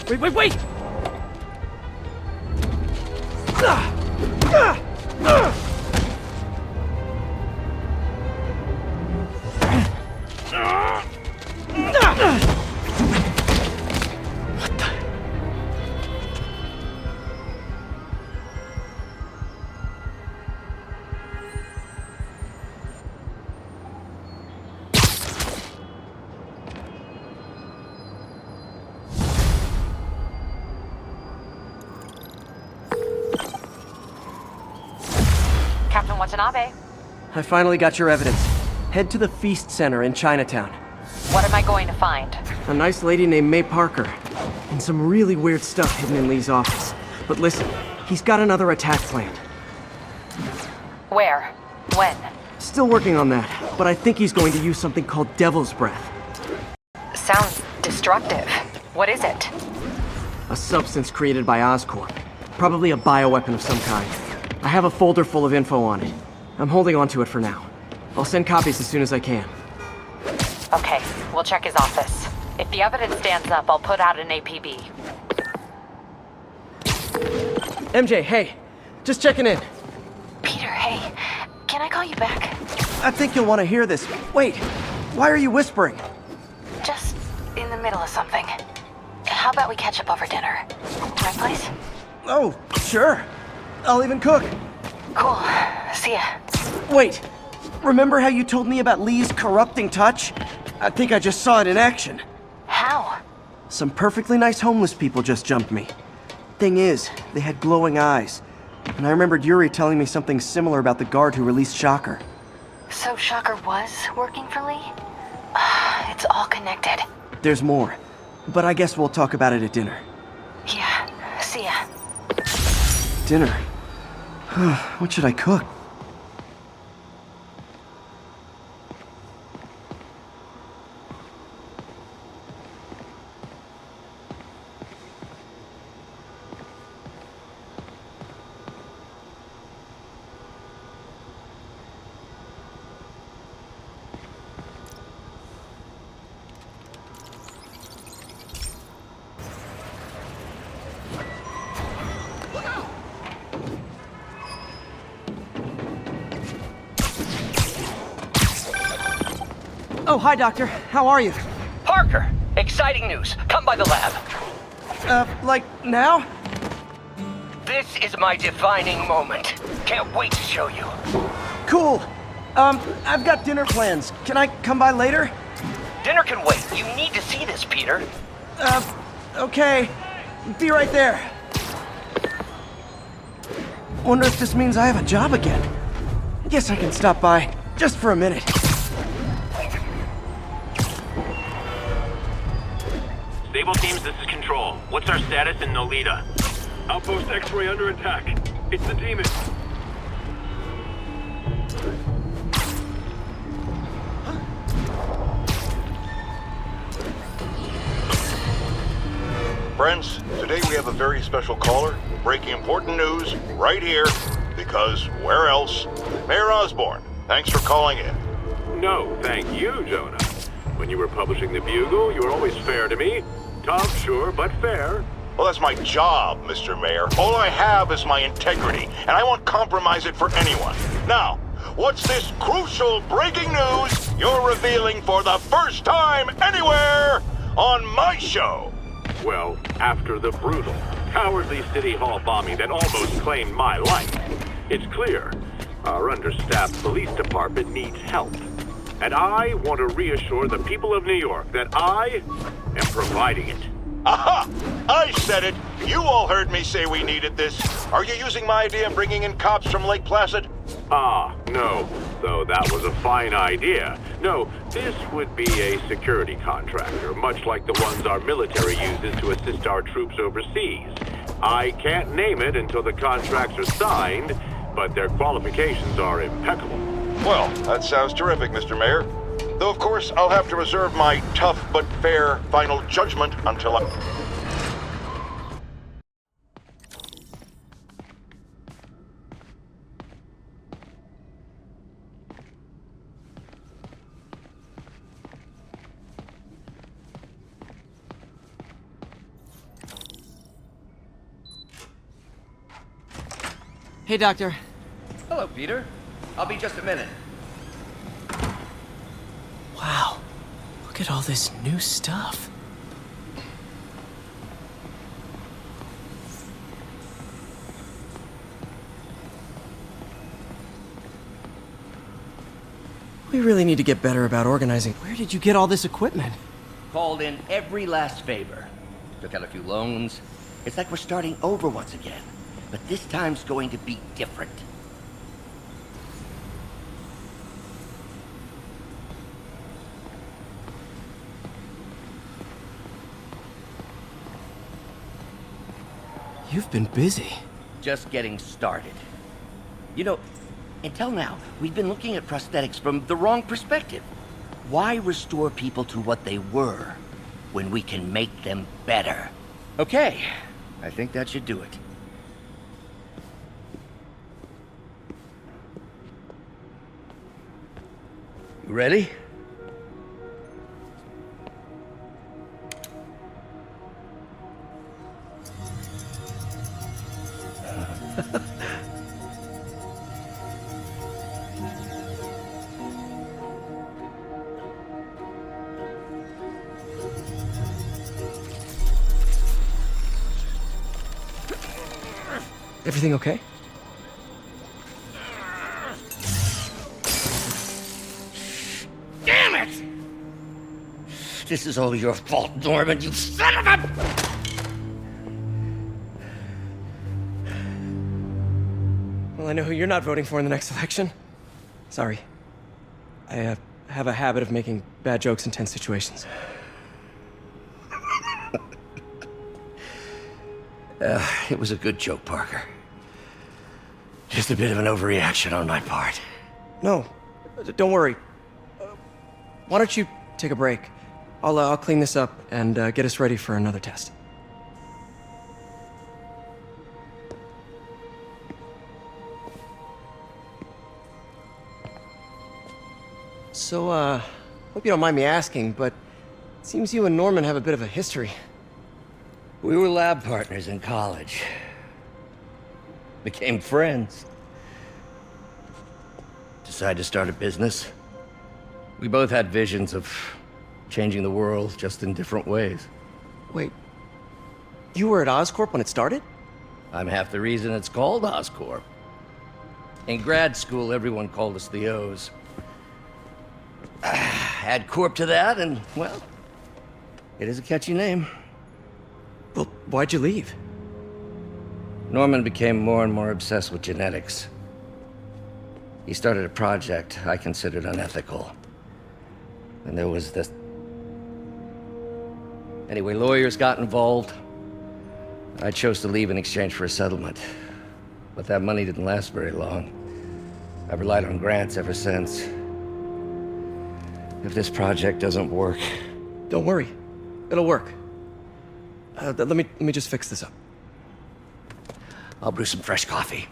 Wait! Captain Watanabe, I finally got your evidence. Head to the Feast Center in Chinatown. what am I going to find? A nice lady named May Parker. And some really weird stuff hidden in Lee's office. But listen, he's got another attack planned. Where? When? Still working on that, but I think he's going to use something called Devil's Breath. Sounds destructive. What is it? A substance created by Oscorp. Probably a bioweapon of some kind. I have a folder full of info on it. I'm holding on to it for now. I'll send copies as soon as I can. Okay, we'll check his office. If the evidence stands up, I'll put out an APB. MJ, hey. Just checking in. Peter, hey. Can I call you back? I think you'll want to hear this. Wait, why are you whispering? Just in the middle of something. How about we catch up over dinner? My place? Oh, sure. I'll even cook. Cool. See ya. Wait, remember how you told me about Lee's corrupting touch? I think I just saw it in action. How? Some perfectly nice homeless people just jumped me. Thing is, they had glowing eyes. And I remembered Yuri telling me something similar about the guard who released Shocker. So Shocker was working for Lee? It's all connected. There's more, but I guess we'll talk about it at dinner. Yeah. See ya. Dinner? What should I cook? Oh, hi, Doctor. How are you? Parker! Exciting news. Come by the lab. Like, now? This is my defining moment. Can't wait to show you. Cool. I've got dinner plans. Can I come by later? Dinner can wait. You need to see this, Peter. Okay. Be right there. Wonder if this means I have a job again. Guess I can stop by, just for a minute. Stable teams, this is Control. What's our status in Nolita? Outpost X-ray under attack. It's the demon. Friends, today we have a very special caller, breaking important news right here, because where else? Mayor Osborn, thanks for calling in. No, thank you, Jonah. When you were publishing the Bugle, you were always fair to me. Tough, sure, but fair. Well, that's my job, Mr. Mayor. All I have is my integrity, and I won't compromise it for anyone. Now, what's this crucial breaking news you're revealing for the first time anywhere on my show? Well, after the brutal, cowardly City Hall bombing that almost claimed my life, it's clear our understaffed police department needs help. And I want to reassure the people of New York that I am providing it. Aha! I said it! You all heard me say we needed this. Are you using my idea of bringing in cops from Lake Placid? No. Though that was a fine idea. No, this would be a security contractor, much like the ones our military uses to assist our troops overseas. I can't name it until the contracts are signed, but their qualifications are impeccable. Well, that sounds terrific, Mr. Mayor. Though, of course, I'll have to reserve my tough but fair final judgment until I... Hey, Doctor. Hello, Peter. I'll be just a minute. Wow. Look at all this new stuff. We really need to get better about organizing. Where did you get all this equipment? Called in every last favor. Took out a few loans. It's like we're starting over once again. But this time's going to be different. You've been busy. Just getting started. You know, until now, we've been looking at prosthetics from the wrong perspective. Why restore people to what they were when we can make them better? Okay, I think that should do it. You ready? Everything okay? Damn it! This is all your fault, Norman, you son of a... Well, I know who you're not voting for in the next election. Sorry. I have a habit of making bad jokes in tense situations. It was a good joke, Parker. Just a bit of an overreaction on my part. No, don't worry. Why don't you take a break? I'll clean this up and get us ready for another test. So, hope you don't mind me asking, but it seems you and Norman have a bit of a history. We were lab partners in college. Became friends. Decided to start a business. We both had visions of changing the world, just in different ways. Wait, you were at Oscorp when it started? I'm half the reason it's called Oscorp. In grad school, everyone called us the O's. Add Corp to that, and, well, it is a catchy name. Well, why'd you leave? Norman became more and more obsessed with genetics. He started a project I considered unethical. And there was this... Anyway, lawyers got involved. I chose to leave in exchange for a settlement. But that money didn't last very long. I've relied on grants ever since. If this project doesn't work... Don't worry. It'll work. Let me just fix this up. I'll brew some fresh coffee.